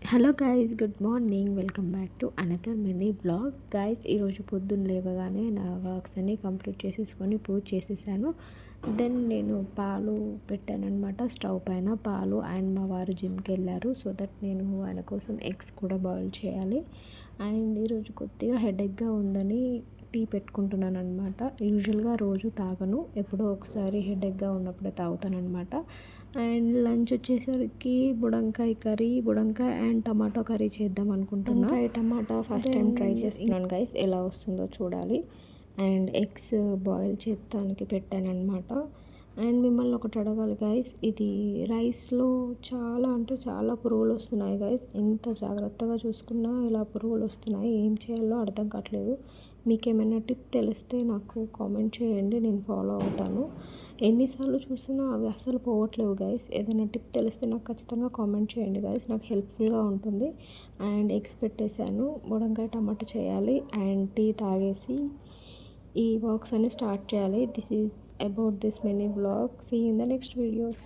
Hello guys, good morning. Welcome back to another mini blog. Guys, ఈరోజు పొద్దున్న లేవగానే నా వర్క్స్ అన్నీ కంప్లీట్ చేసేసుకొని పూజ చేసేసాను. దెన్ నేను పాలు పెట్టానమాట స్టవ్ పైన. పాలు అండ్ మా వారు జిమ్కి వెళ్ళారు. సో దట్ నేను ఆయన కోసం ఎగ్స్ కూడా బాయిల్ చేయాలి. అండ్ ఈరోజు కొద్దిగా హెడేక్గా ఉందని టీ పెట్టుకుంటున్నాను అనమాట. యూజువల్గా రోజు తాగను, ఎప్పుడో ఒకసారి హెడేక్గా ఉన్నప్పుడే తాగుతాను అనమాట. అండ్ లంచ్ వచ్చేసరికి బుడంకాయ అండ్ టమాటో కర్రీ చేద్దాం అనుకుంటున్నాను. టమాటా ఫస్ట్ టైం ట్రై చేస్తున్నాను గైస్, ఎలా వస్తుందో చూడాలి. అండ్ ఎగ్స్ బాయిల్ చేస్తానికి పెట్టాను అనమాట. అండ్ మిమ్మల్ని ఒకటి అడగాలి గైస్, ఇది రైస్లో చాలా అంటే చాలా పురుగులు వస్తున్నాయి గైస్. ఎంత జాగ్రత్తగా చూసుకున్నా ఇలా పురుగులు వస్తున్నాయి. ఏం చేయాలో అర్థం కావట్లేదు. మీకు ఏమైనా టిప్ తెలిస్తే నాకు కామెంట్ చేయండి, నేను ఫాలో అవుతాను. ఎన్నిసార్లు చూసినా అవి అస్సలు పోవట్లేవు గైస్. ఏదైనా టిప్ తెలిస్తే నాకు ఖచ్చితంగా కామెంట్ చేయండి గైస్, నాకు హెల్ప్ఫుల్గా ఉంటుంది. అండ్ ఎగ్స్ పెట్టేశాను, బుడంకాయ టమాటా చేయాలి అండ్ టీ తాగేసి ఈ వర్క్స్ అన్ని స్టార్ట్ చేయాలి. This is about this mini blog. See in the next videos.